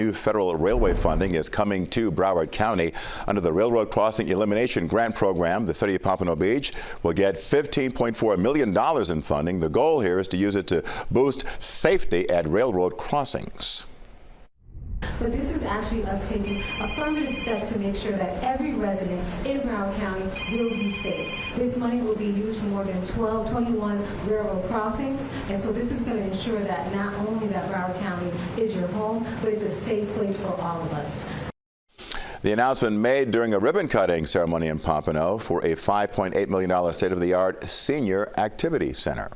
New federal railway funding is coming to Broward County under the Railroad Crossing Elimination Grant Program. The city of Pompano Beach will get $15.4 million in funding. The goal here is to use it to boost safety at railroad crossings. But this is actually us taking affirmative steps to make sure that every resident in Broward County will be safe. This money will be used for more than 21 railroad crossings, and so this is going to ensure that not only that Broward County is your home, but it's a safe place for all of us. The announcement made during a ribbon-cutting ceremony in Pompano for a $5.8 million state-of-the-art senior activity center.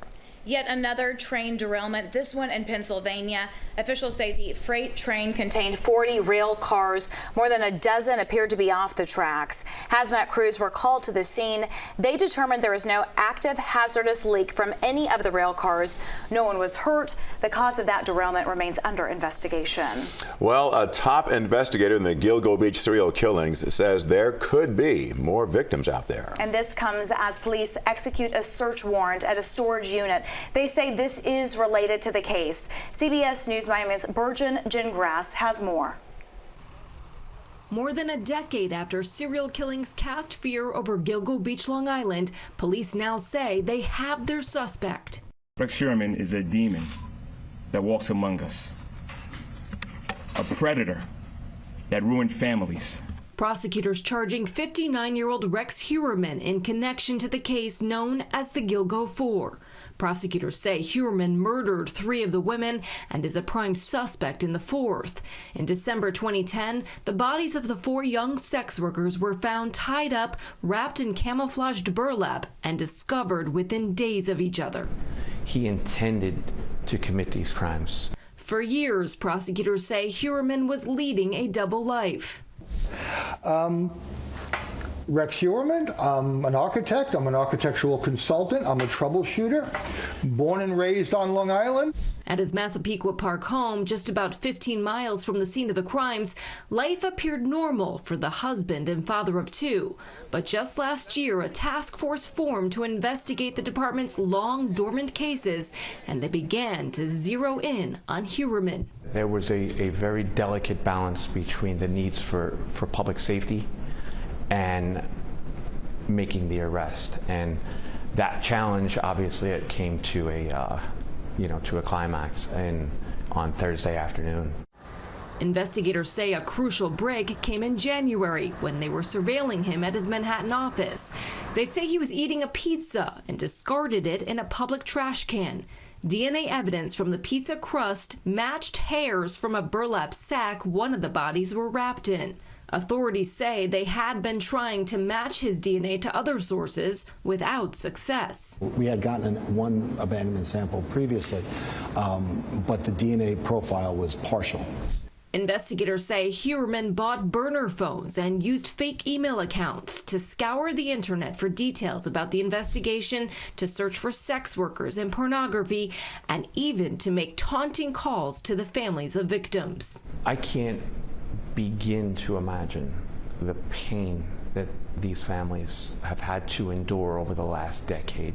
Yet another train derailment, this one in Pennsylvania. Officials say the freight train contained 40 rail cars. More than a dozen appeared to be off the tracks. Hazmat crews were called to the scene. They determined there was no active hazardous leak from any of the rail cars. No one was hurt. The cause of that derailment remains under investigation. Well, a top investigator in the Gilgo Beach serial killings says there could be more victims out there. And this comes as police execute a search warrant at a storage unit. They say this is related to the case. CBS News Miami's Burgeon Gingras has more. More than a decade after serial killings cast fear over Gilgo Beach, Long Island, police now say they have their suspect. Rex Heuermann is a demon that walks among us, a predator that ruined families. Prosecutors charging 59-year-old Rex Heuermann in connection to the case known as the Gilgo Four. Prosecutors say Heuermann murdered 3 of the women and is a prime suspect in the 4th. In December 2010, the bodies of the 4 young sex workers were found tied up, wrapped in camouflaged burlap, and discovered within days of each other. He intended to commit these crimes. For years, prosecutors say Heuermann was leading a double life. Rex Heuermann, I'm an architect, I'm an architectural consultant, I'm a troubleshooter, born and raised on Long Island. At his Massapequa Park home, just about 15 miles from the scene of the crimes, life appeared normal for the husband and father of 2. But just last year, a task force formed to investigate the department's long dormant cases, and they began to zero in on Heuermann. There was a very delicate balance between the needs for public safety and making the arrest, and that challenge, obviously, it came to a to a climax on Thursday afternoon. Investigators say a crucial break came in January when they were surveilling him at his Manhattan office. They say he was eating a pizza and discarded it in a public trash can. DNA evidence from the pizza crust matched hairs from a burlap sack one of the bodies were wrapped in. Authorities say they had been trying to match his DNA to other sources without success. We had gotten one abandonment sample previously, but the DNA profile was partial. Investigators say Heuermann bought burner phones and used fake email accounts to scour the internet for details about the investigation, to search for sex workers and pornography, and even to make taunting calls to the families of victims. I can't begin to imagine the pain that these families have had to endure over the last decade.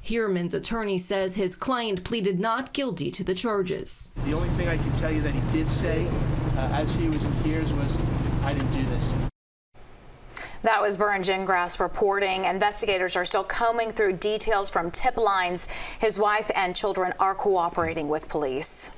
Heuermann's attorney says his client pleaded not guilty to the charges. The only thing I can tell you that he did say as he was in tears was, "I didn't do this." That was Burgeon Gingras reporting. Investigators are still combing through details from tip lines. His wife and children are cooperating with police.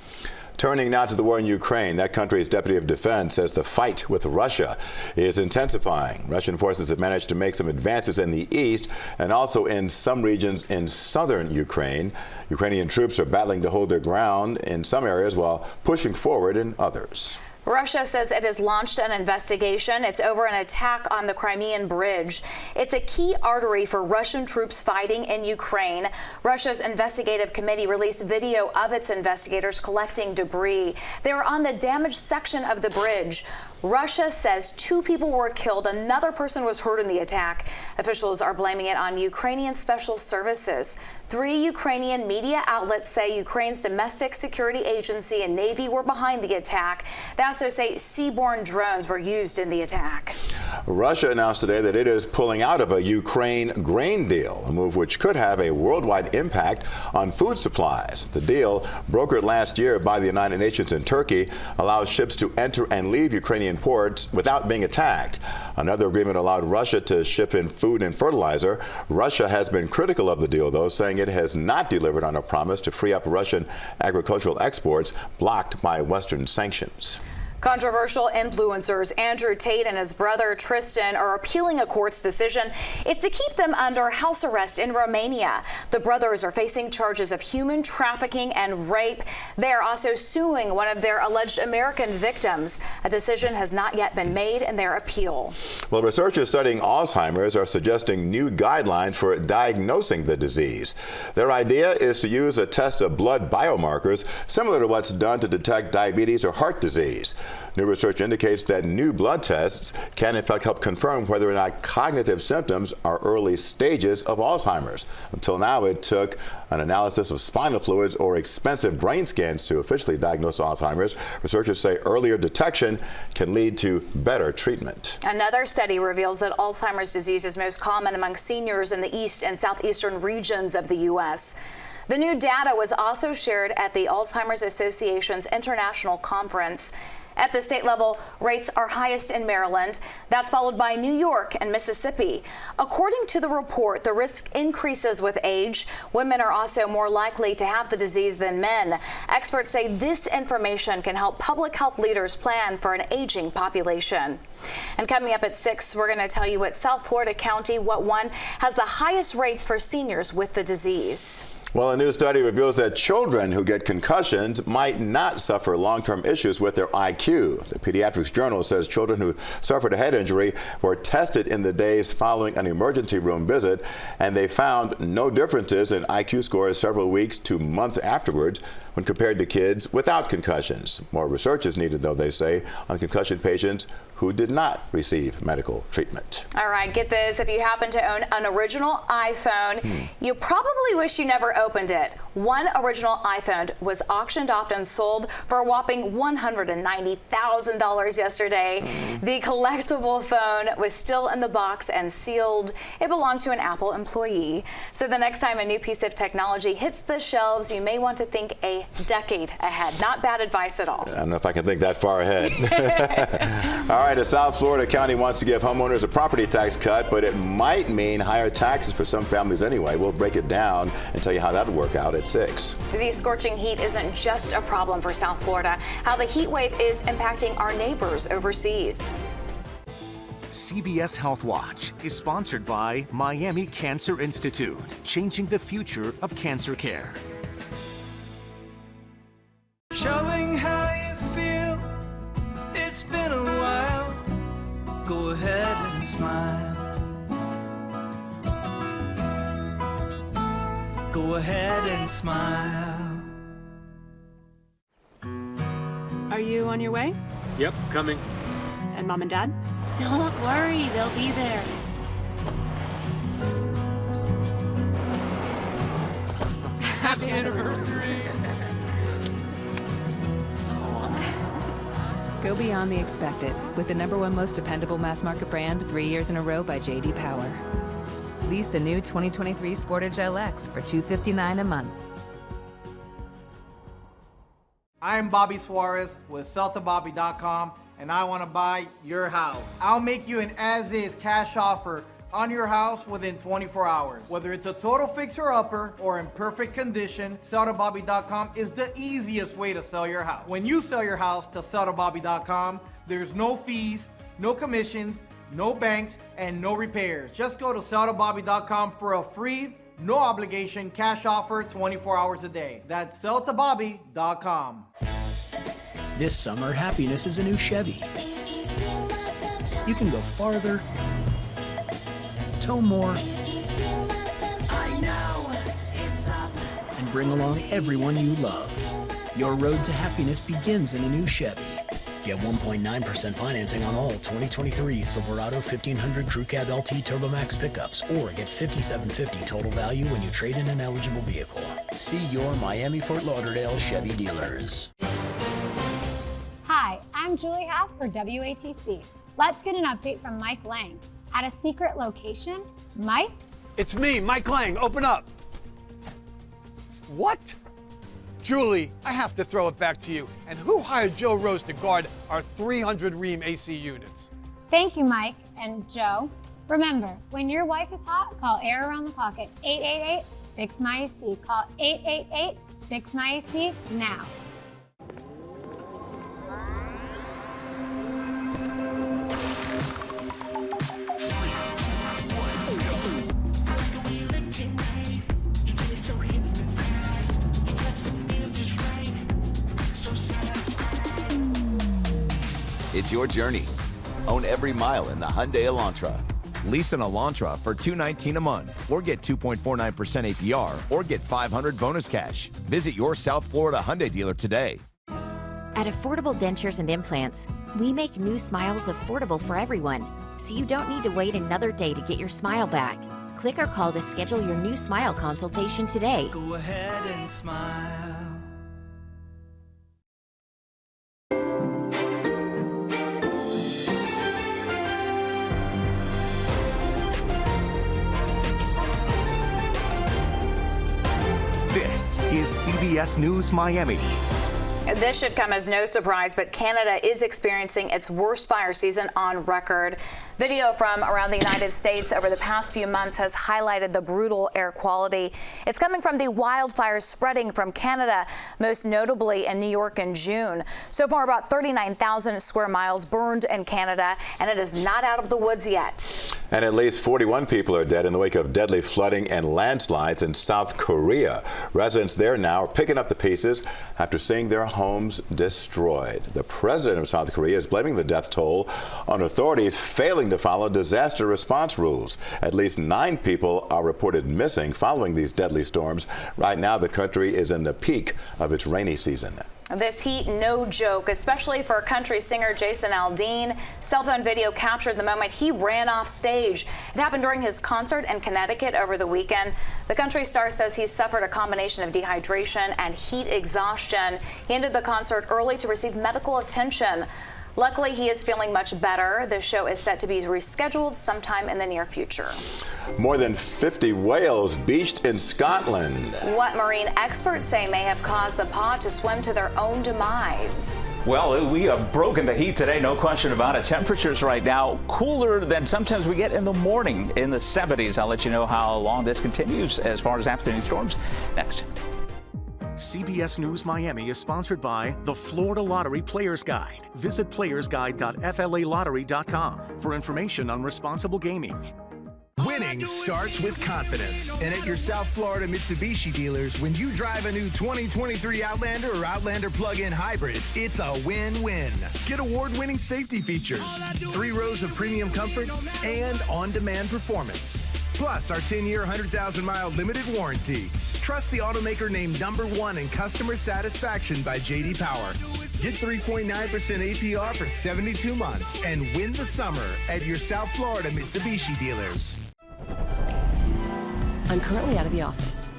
Turning now to the war in Ukraine, that country's Deputy of Defense says the fight with Russia is intensifying. Russian forces have managed to make some advances in the east and also in some regions in southern Ukraine. Ukrainian troops are battling to hold their ground in some areas while pushing forward in others. Russia says it has launched an investigation. It's over an attack on the Crimean Bridge. It's a key artery for Russian troops fighting in Ukraine. Russia's investigative committee released video of its investigators collecting debris. They were on the damaged section of the bridge. Russia says 2 people were killed. Another person was hurt in the attack. Officials are blaming it on Ukrainian special services. 3 Ukrainian media outlets say Ukraine's domestic security agency and Navy were behind the attack. They also say seaborne drones were used in the attack. Russia announced today that it is pulling out of a Ukraine grain deal, a move which could have a worldwide impact on food supplies. The deal, brokered last year by the United Nations and Turkey, allows ships to enter and leave Ukrainian ports without being attacked. Another agreement allowed Russia to ship in food and fertilizer. Russia has been critical of the deal, though, saying it has not delivered on a promise to free up Russian agricultural exports blocked by Western sanctions. Controversial influencers Andrew Tate and his brother Tristan are appealing a court's decision. It's to keep them under house arrest in Romania. The brothers are facing charges of human trafficking and rape. They are also suing one of their alleged American victims. A decision has not yet been made in their appeal. Well, researchers studying Alzheimer's are suggesting new guidelines for diagnosing the disease. Their idea is to use a test of blood biomarkers similar to what's done to detect diabetes or heart disease. New research indicates that new blood tests can in fact help confirm whether or not cognitive symptoms are early stages of Alzheimer's. Until now, it took an analysis of spinal fluids or expensive brain scans to officially diagnose Alzheimer's. Researchers say earlier detection can lead to better treatment. Another study reveals that Alzheimer's disease is most common among seniors in the east and southeastern regions of the U.S. The new data was also shared at the Alzheimer's Association's International Conference. At the state level, rates are highest in Maryland. That's followed by New York and Mississippi. According to the report, the risk increases with age. Women are also more likely to have the disease than men. Experts say this information can help public health leaders plan for an aging population. And coming up at 6, we're going to tell you what South Florida County, what one has the highest rates for seniors with the disease. Well, a new study reveals that children who get concussions might not suffer long-term issues with their IQ. The Pediatrics Journal says children who suffered a head injury were tested in the days following an emergency room visit, and they found no differences in IQ scores several weeks to months afterwards when compared to kids without concussions. More research is needed, though, they say, on concussion patients who did not receive medical treatment. All right, get this. If you happen to own an original iPhone, you probably wish you never opened it. One original iPhone was auctioned off and sold for a whopping $190,000 yesterday. The collectible phone was still in the box and sealed. It belonged to an Apple employee. So the next time a new piece of technology hits the shelves, you may want to think a decade ahead. Not bad advice at all. I don't know if I can think that far ahead. All right, a South Florida county wants to give homeowners a property tax cut, but it might mean higher taxes for some families anyway. We'll break it down and tell you how that would work out at 6. The scorching heat isn't just a problem for South Florida. How the heat wave is impacting our neighbors overseas. CBS Health Watch is sponsored by Miami Cancer Institute, changing the future of cancer care. Showing how you feel, it's been a while. Go ahead and smile. Go ahead and smile. Are you on your way? Yep, coming. And Mom and Dad? Don't worry, they'll be there. Happy anniversary! Go beyond the expected with the #1 most dependable mass market brand 3 years in a row by J.D. Power. Lease a new 2023 Sportage LX for $259 a month. I am Bobby Suarez with SellToBobby.com, and I want to buy your house. I'll make you an as-is cash offer on your house within 24 hours. Whether it's a total fixer-upper or in perfect condition, SellToBobby.com is the easiest way to sell your house. When you sell your house to SellToBobby.com, there's no fees, no commissions, no banks, and no repairs. Just go to SellToBobby.com for a free, no obligation cash offer 24 hours a day. That's SellToBobby.com. This summer, happiness is a new Chevy. You can go farther, tow more, and bring along everyone you love. Your road to happiness begins in a new Chevy. Get 1.9% financing on all 2023 Silverado 1500 Crew Cab LT Turbo Max pickups, or get $5,750 total value when you trade in an eligible vehicle. See your Miami Fort Lauderdale Chevy dealers. Hi, I'm Julie Howe for WATC. Let's get an update from Mike Lang. At a secret location, Mike? It's me, Mike Lang. Open up. What? Julie, I have to throw it back to you. And who hired Joe Rose to guard our 300 Ream AC units? Thank you, Mike and Joe. Remember, when your wife is hot, call Air Around the Clock at 888-FIX-MY-AC. Call 888-FIX-MY-AC now. It's your journey. Own every mile in the Hyundai Elantra. Lease an Elantra for $219 a month or get 2.49% APR or get $500 bonus cash. Visit your South Florida Hyundai dealer today. At Affordable Dentures and Implants, we make new smiles affordable for everyone, so you don't need to wait another day to get your smile back. Click or call to schedule your new smile consultation today. Go ahead and smile. This is CBS News Miami. This should come as no surprise, but Canada is experiencing its worst fire season on record. Video from around the United States over the past few months has highlighted the brutal air quality. It's coming from the wildfires spreading from Canada, most notably in New York in June. So far, about 39,000 square miles burned in Canada, and it is not out of the woods yet. And at least 41 people are dead in the wake of deadly flooding and landslides in South Korea. Residents there now are picking up the pieces after seeing their homes destroyed. The president of South Korea is blaming the death toll on authorities failing to follow disaster response rules. At least 9 people are reported missing following these deadly storms. Right now, the country is in the peak of its rainy season. This heat, no joke, especially for country singer Jason Aldean. Cell phone video captured the moment he ran off stage. It happened during his concert in Connecticut over the weekend. The country star says he suffered a combination of dehydration and heat exhaustion. He ended the concert early to receive medical attention. Luckily, he is feeling much better. The show is set to be rescheduled sometime in the near future. More than 50 whales beached in Scotland. What marine experts say may have caused the pod to swim to their own demise. Well, we have broken the heat today, no question about it. Temperatures right now cooler than sometimes we get in the morning, in the 70s. I'll let you know how long this continues as far as afternoon storms next. CBS News Miami is sponsored by the Florida Lottery Players Guide. Visit playersguide.flalottery.com for information on responsible gaming. Winning starts with confidence. And at your South Florida Mitsubishi dealers, when you drive a new 2023 Outlander or Outlander plug-in hybrid, it's a win-win. Get award-winning safety features, 3 rows of premium comfort, and on-demand performance. Plus our 10-year, 100,000-mile limited warranty. Trust the automaker named #1 in customer satisfaction by J.D. Power. Get 3.9% APR for 72 months and win the summer at your South Florida Mitsubishi dealers. I'm currently out of the office,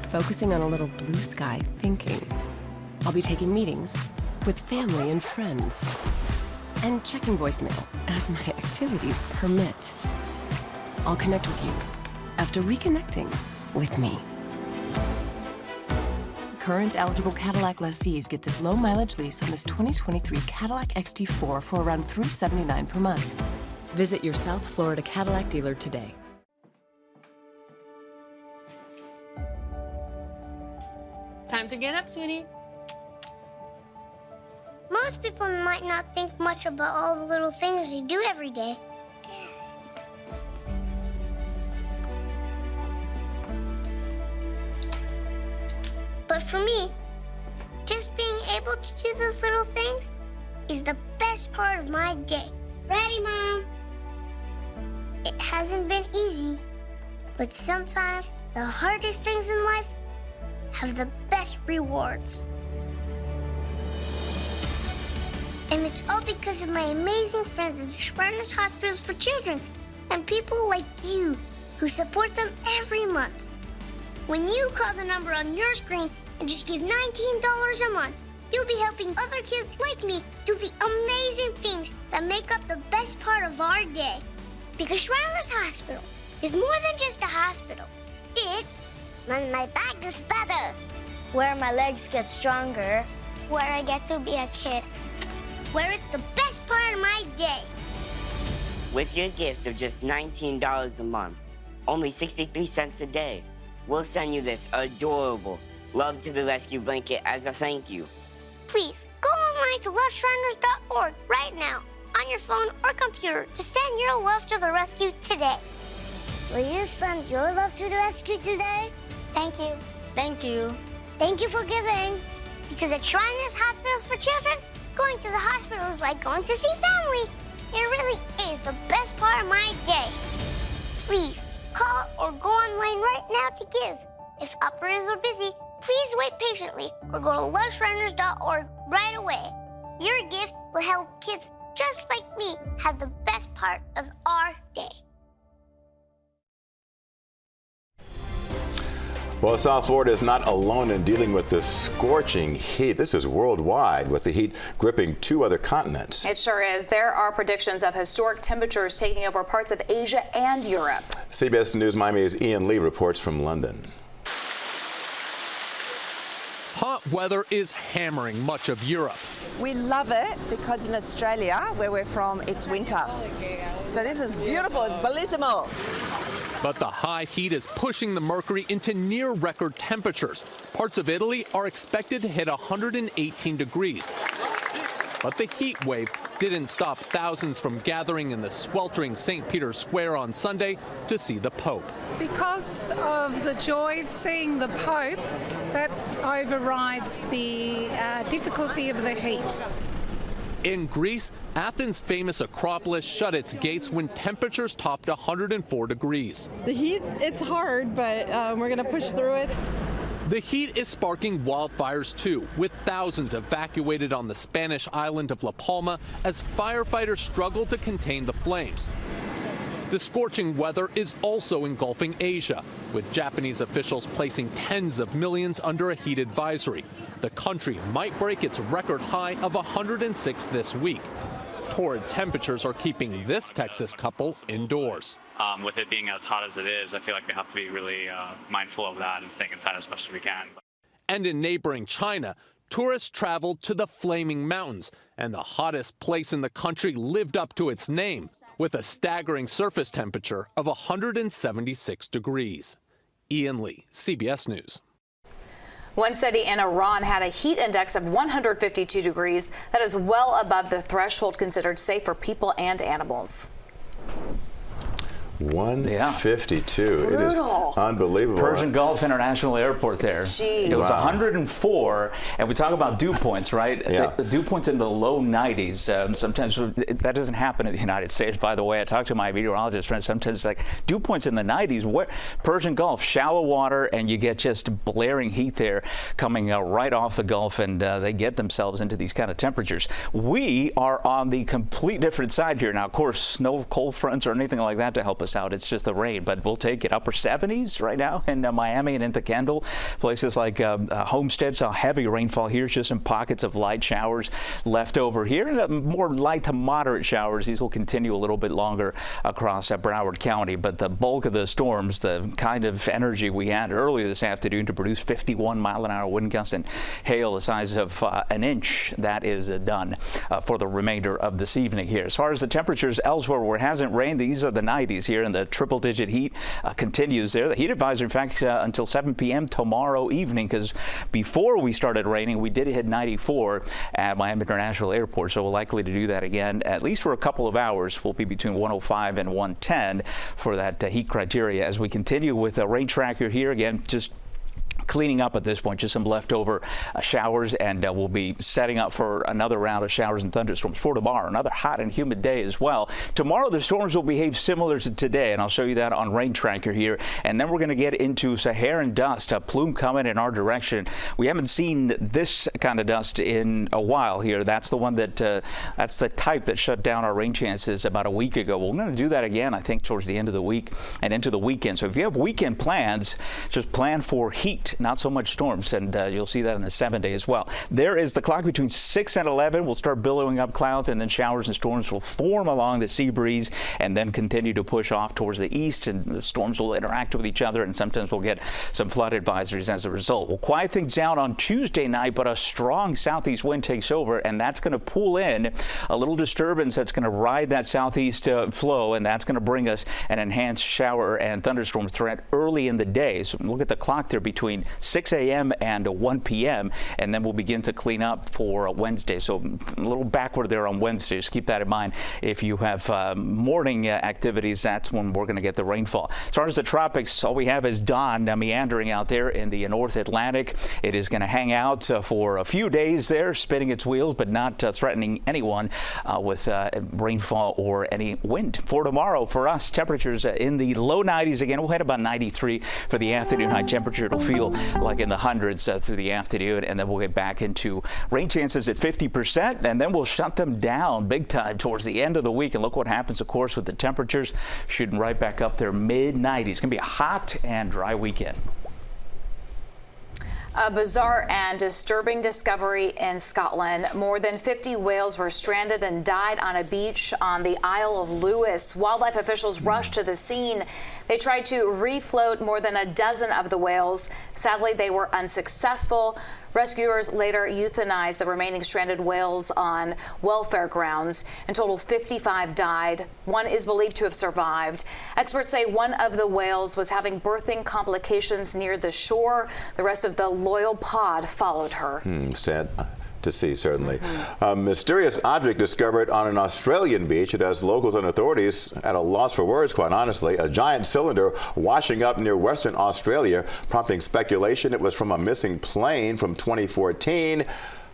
focusing on a little blue sky thinking. I'll be taking meetings with family and friends and checking voicemail as my activities permit. I'll connect with you after reconnecting with me. Current eligible Cadillac lessees get this low mileage lease on this 2023 Cadillac XT4 for around $379 per month. Visit your South Florida Cadillac dealer today. Time to get up, sweetie. Most people might not think much about all the little things they do every day. But for me, just being able to do those little things is the best part of my day. Ready, Mom? It hasn't been easy, but sometimes the hardest things in life have the best rewards. And it's all because of my amazing friends at the Shriners Hospitals for Children and people like you who support them every month. When you call the number on your screen and just give $19 a month, you'll be helping other kids like me do the amazing things that make up the best best part of our day. Because Shriners Hospital is more than just a hospital. It's when my back is better, where my legs get stronger, where I get to be a kid, where it's the best part of my day. With your gift of just $19 a month, only 63 cents a day, we'll send you this adorable Love to the Rescue blanket as a thank you. Please go online to loveshriners.org right now on your phone or computer to send your love to the rescue today. Will you send your love to the rescue today? Thank you. Thank you. Thank you for giving. Because at Shriners Hospitals for Children, going to the hospital is like going to see family. It really is the best part of my day. Please call or go online right now to give. If operators are busy, please wait patiently or go to loveshriners.org right away. Your gift will help kids just like me have the best part of our day. Well, South Florida is not alone in dealing with the scorching heat. This is worldwide, with the heat gripping 2 other continents. It sure is. There are predictions of historic temperatures taking over parts of Asia and Europe. CBS News Miami's Ian Lee reports from London. Hot weather is hammering much of Europe. We love it because in Australia, where we're from, it's winter. So this is beautiful. It's bellissimo. But the high heat is pushing the mercury into near record temperatures. Parts of Italy are expected to hit 118 degrees. But the heat wave didn't stop thousands from gathering in the sweltering St. Peter's Square on Sunday to see the Pope. Because of the joy of seeing the Pope, that overrides the difficulty of the heat. In Greece, Athens' famous Acropolis shut its gates when temperatures topped 104 degrees. The heat, it's hard, but we're going to push through it. The heat is sparking wildfires too, with thousands evacuated on the Spanish island of La Palma as firefighters struggle to contain the flames. The scorching weather is also engulfing Asia, with Japanese officials placing tens of millions under a heat advisory. The country might break its record high of 106 this week. Torrid temperatures are keeping this Texas couple indoors. With it being as hot as it is, I feel like we have to be really mindful of that and staying inside as much as we can. And in neighboring China, tourists traveled to the Flaming Mountains, and the hottest place in the country lived up to its name, with a staggering surface temperature of 176 degrees. Ian Lee, CBS News. One study in Iran had a heat index of 152 degrees. That is well above the threshold considered safe for people and animals. 152. Brutal. It is unbelievable. Persian Gulf International Airport there. Jeez. It was 104, and we talk about dew points, right? Yeah. The dew points in the low 90s. Sometimes that doesn't happen in the United States, by the way. I talked to my meteorologist friends. Sometimes it's like dew points in the 90s. Where Persian Gulf, shallow water, and you get just blaring heat there coming right off the Gulf, and they get themselves into these kind of temperatures. We are on the complete different side here. Now, of course, no cold fronts or anything like that to help us out. It's just the rain, but we'll take it. Upper 70s right now in Miami and into Kendall. Places like Homestead saw heavy rainfall here, just some pockets of light showers left over here. And more light to moderate showers. These will continue a little bit longer across Broward County, but the bulk of the storms, the kind of energy we had earlier this afternoon to produce 51-mile-an-hour wind gusts and hail the size of an inch, that is done for the remainder of this evening here. As far as the temperatures elsewhere where it hasn't rained, these are the 90s here, and the triple-digit heat continues there. The heat advisory, in fact, until 7 p.m. tomorrow evening, because before we started raining, we did hit 94 at Miami International Airport, so we're likely to do that again, at least for a couple of hours. We'll be between 105 and 110 for that heat criteria. As we continue with a rain tracker here, again, just cleaning up at this point, just some leftover showers, and we'll be setting up for another round of showers and thunderstorms for tomorrow. Another hot and humid day as well. Tomorrow, the storms will behave similar to today, and I'll show you that on Rain Tracker here. And then we're going to get into Saharan dust, a plume coming in our direction. We haven't seen this kind of dust in a while here. That's the one that, that's the type that shut down our rain chances about a week ago. Well, we're going to do that again, I think, towards the end of the week and into the weekend. So if you have weekend plans, just plan for heat not so much storms, and you'll see that in the 7-day as well. There is the clock between 6 and 11. We'll start billowing up clouds, and then showers and storms will form along the sea breeze and then continue to push off towards the east, and the storms will interact with each other, and sometimes we'll get some flood advisories as a result. We'll quiet things down on Tuesday night, but a strong southeast wind takes over, and that's going to pull in a little disturbance that's going to ride that southeast flow, and that's going to bring us an enhanced shower and thunderstorm threat early in the day. So look at the clock there between 6 a.m. and 1 p.m., and then we'll begin to clean up for Wednesday. So a little backward there on Wednesday. Just keep that in mind. If you have morning activities, that's when we're going to get the rainfall. As far as the tropics, all we have is Don meandering out there in the North Atlantic. It is going to hang out for a few days there, spinning its wheels, but not threatening anyone with rainfall or any wind. For tomorrow, for us, temperatures in the low 90s again. We'll hit about 93 for the afternoon high temperature. It'll feel like in the hundreds through the afternoon, and then we'll get back into rain chances at 50%, and then we'll shut them down big time towards the end of the week. And look what happens, of course, with the temperatures shooting right back up there, mid-90s. It's going to be a hot and dry weekend. A bizarre and disturbing discovery in Scotland. More than 50 whales were stranded and died on a beach on the Isle of Lewis. Wildlife officials rushed to the scene. They tried to refloat more than a dozen of the whales. Sadly, they were unsuccessful. Rescuers later euthanized the remaining stranded whales on welfare grounds. In total, 55 died. One is believed to have survived. Experts say one of the whales was having birthing complications near the shore. The rest of the loyal pod followed her. Sad to see, certainly. A mysterious object discovered on an Australian beach. It has locals and authorities at a loss for words, quite honestly. A giant cylinder washing up near Western Australia, prompting speculation it was from a missing plane from 2014.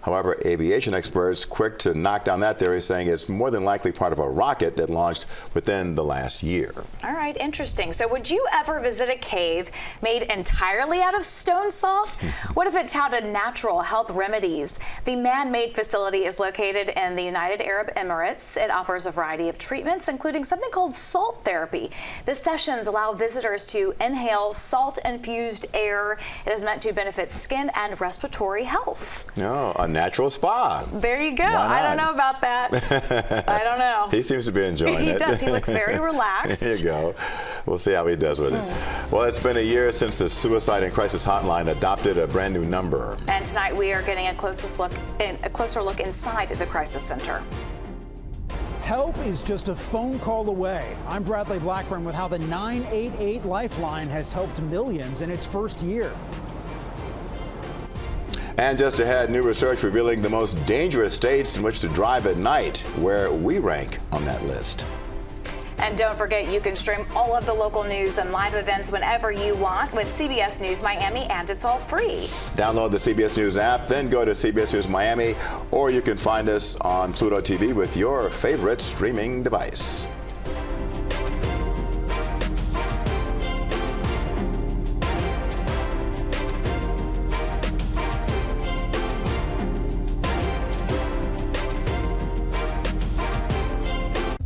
However, aviation experts quick to knock down that theory, saying it's more than likely part of a rocket that launched within the last year. All right, interesting. So would you ever visit a cave made entirely out of stone salt? What if it touted natural health remedies? The man-made facility is located in the United Arab Emirates. It offers a variety of treatments, including something called salt therapy. The sessions allow visitors to inhale salt-infused air. It is meant to benefit skin and respiratory health. No, a natural spa. There you go. I don't know about that. I don't know. He seems to be enjoying it. He does. He looks very relaxed. There you go. We'll see how he does with it. Well, it's been a year since the Suicide and Crisis Hotline adopted a brand new number. And tonight we are getting a closer look inside the crisis center. Help is just a phone call away. I'm Bradley Blackburn with how the 988 Lifeline has helped millions in its first year. And just ahead, new research revealing the most dangerous states in which to drive at night, where we rank on that list. And don't forget, you can stream all of the local news and live events whenever you want with CBS News Miami, and it's all free. Download the CBS News app, then go to CBS News Miami, or you can find us on Pluto TV with your favorite streaming device.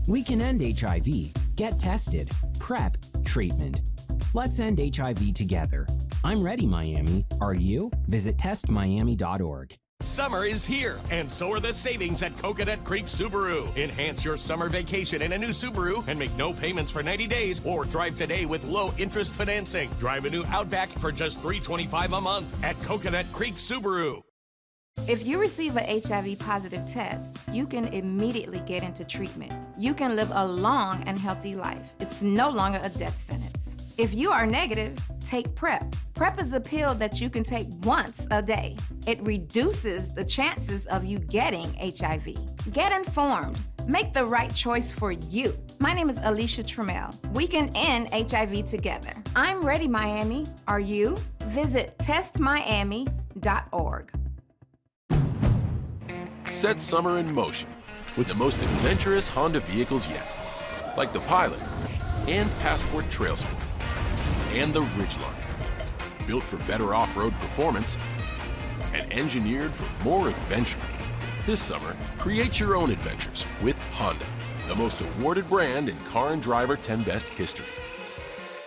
We can end HIV. Get tested. PrEP. Treatment. Let's end HIV together. I'm ready, Miami. Are you? Visit testmiami.org. Summer is here, and so are the savings at Coconut Creek Subaru. Enhance your summer vacation in a new Subaru and make no payments for 90 days or drive today with low interest financing. Drive a new Outback for just $325 a month at Coconut Creek Subaru. If you receive an HIV positive test, you can immediately get into treatment. You can live a long and healthy life. It's no longer a death sentence. If you are negative, take PrEP. PrEP is a pill that you can take once a day. It reduces the chances of you getting HIV. Get informed. Make the right choice for you. My name is Alicia Trammell. We can end HIV together. I'm ready, Miami. Are you? Visit testmiami.org. Set summer in motion with the most adventurous Honda vehicles yet, like the Pilot and Passport Trail Sport and the Ridgeline, built for better off-road performance and engineered for more adventure. This summer, create your own adventures with Honda, the most awarded brand in Car and Driver 10 Best history.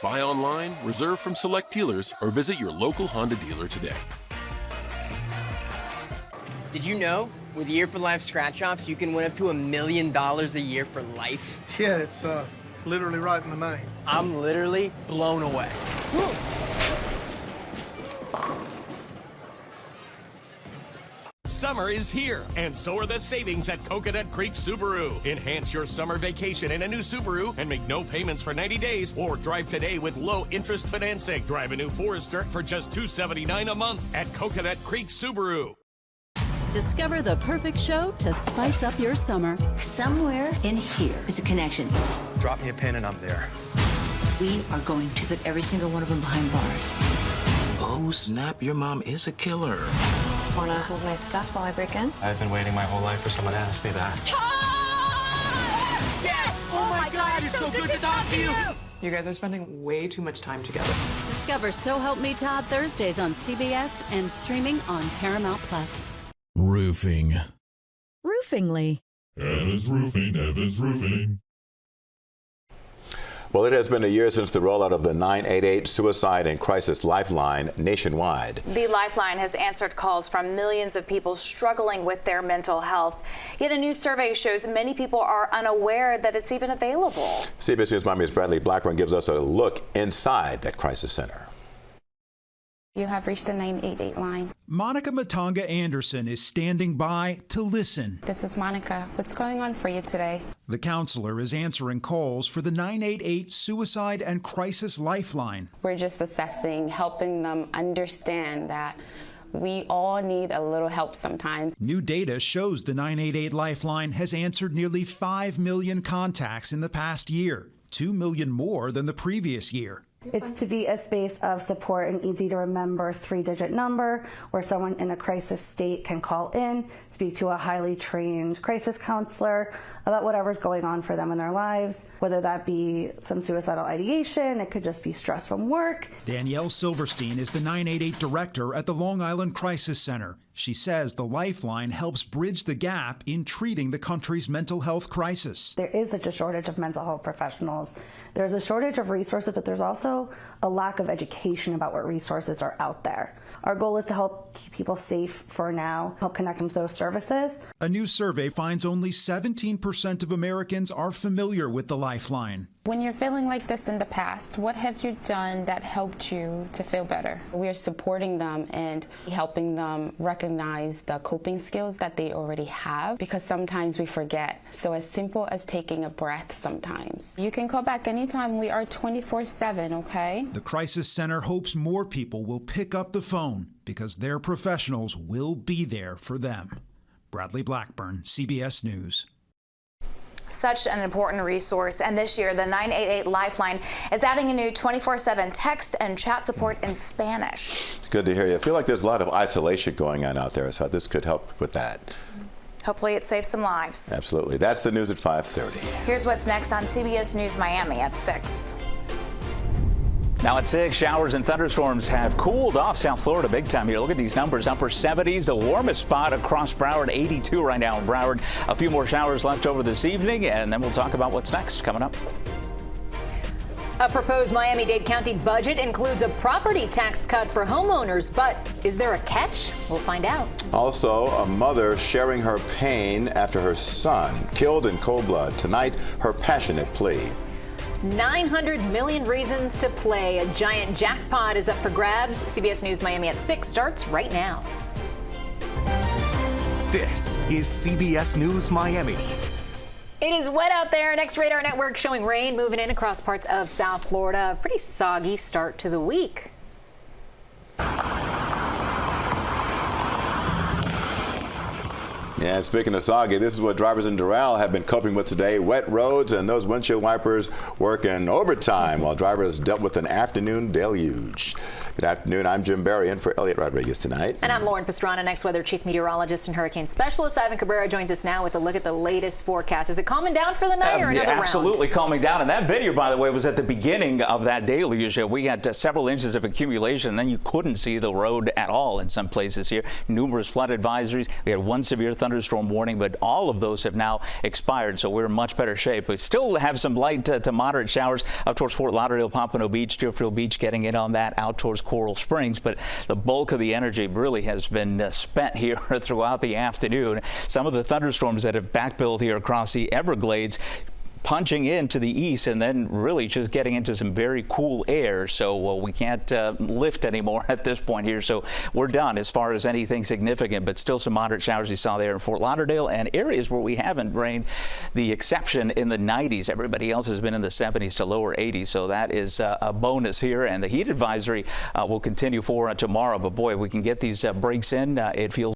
Buy online, reserve from select dealers, or visit your local Honda dealer today. Did you know with Year for Life scratch offs, you can win up to $1 million a year for life? Yeah, it's literally right in the name. I'm literally blown away. Summer is here, and so are the savings at Coconut Creek Subaru. Enhance your summer vacation in a new Subaru and make no payments for 90 days or drive today with low interest financing. Drive a new Forester for just $279 a month at Coconut Creek Subaru. Discover the perfect show to spice up your summer. Somewhere in here is a connection. Drop me a pin and I'm there. We are going to put every single one of them behind bars. Oh, snap, your mom is a killer. Wanna hold my stuff while I break in? I've been waiting my whole life for someone to ask me that. Yes! Oh my God, it's so good to talk to you! You guys are spending way too much time together. Discover So Help Me Todd Thursdays on CBS and streaming on Paramount Plus. Roofing. Roofingly. Evans Roofing, Evans Roofing. Well, it has been a year since the rollout of the 988 Suicide and Crisis Lifeline nationwide. The Lifeline has answered calls from millions of people struggling with their mental health. Yet a new survey shows many people are unaware that it's even available. CBS News Miami's Bradley Blackburn gives us a look inside that crisis center. You have reached the 988 line. Monica Matanga Anderson is standing by to listen. This is Monica. What's going on for you today? The counselor is answering calls for the 988 Suicide and Crisis Lifeline. We're just assessing, helping them understand that we all need a little help sometimes. New data shows the 988 Lifeline has answered nearly 5 million contacts in the past year, 2 million more than the previous year. It's to be a space of support, an easy to remember 3-digit number where someone in a crisis state can call in, speak to a highly trained crisis counselor about whatever's going on for them in their lives, whether that be some suicidal ideation, it could just be stress from work. Danielle Silverstein is the 988 director at the Long Island Crisis Center. She says the Lifeline helps bridge the gap in treating the country's mental health crisis. There is such a shortage of mental health professionals. There's a shortage of resources, but there's also a lack of education about what resources are out there. Our goal is to help keep people safe for now, help connect them to those services. A new survey finds only 17% of Americans are familiar with the Lifeline. When you're feeling like this in the past, what have you done that helped you to feel better? We're supporting them and helping them recognize the coping skills that they already have, because sometimes we forget. So as simple as taking a breath sometimes. You can call back anytime. We are 24/7, okay? The Crisis Center hopes more people will pick up the phone because their professionals will be there for them. Bradley Blackburn, CBS News. Such an important resource, and this year the 988 Lifeline is adding a new 24/7 text and chat support in Spanish. Good to hear you. I feel like there's a lot of isolation going on out there, so this could help with that. Hopefully it saves some lives. Absolutely. That's the news at 5:30. Here's what's next on CBS News Miami at 6. Now at 6, showers and thunderstorms have cooled off South Florida big time here. Look at these numbers, upper 70s, the warmest spot across Broward, 82 right now in Broward. A few more showers left over this evening, and then we'll talk about what's next coming up. A proposed Miami-Dade County budget includes a property tax cut for homeowners, but is there a catch? We'll find out. Also, a mother sharing her pain after her son killed in cold blood. Tonight, her passionate plea. 900 million reasons to play. A giant jackpot is up for grabs. CBS News Miami at 6 starts right now. This is CBS News Miami. It is wet out there. Next radar network showing rain moving in across parts of South Florida. Pretty soggy start to the week. Yeah, speaking of soggy, this is what drivers in Doral have been coping with today. Wet roads and those windshield wipers working overtime while drivers dealt with an afternoon deluge. Good afternoon. I'm Jim Barry in for Elliot Rodriguez tonight. And I'm Lauren Pastrana, next weather chief meteorologist and hurricane specialist. Ivan Cabrera joins us now with a look at the latest forecast. Is it calming down for the night or another round? Absolutely calming down. And that video, by the way, was at the beginning of that deluge. We had several inches of accumulation, and then you couldn't see the road at all in some places here. Numerous flood advisories. We had one severe thunderstorm thunderstorm warning, but all of those have now expired, so we're in much better shape. We still have some light to moderate showers up towards Fort Lauderdale, Pompano Beach, Deerfield Beach, getting in on that, out towards Coral Springs, but the bulk of the energy really has been spent here throughout the afternoon. Some of the thunderstorms that have backbuilt here across the Everglades punching into the east and then really just getting into some very cool air. So we can't lift anymore at this point here. So we're done as far as anything significant, but still some moderate showers you saw there in Fort Lauderdale and areas where we haven't rained. The exception in the 90s. Everybody else has been in the 70s to lower 80s. So that is a bonus here. And the heat advisory will continue for tomorrow. But boy, we can get these breaks in. It feels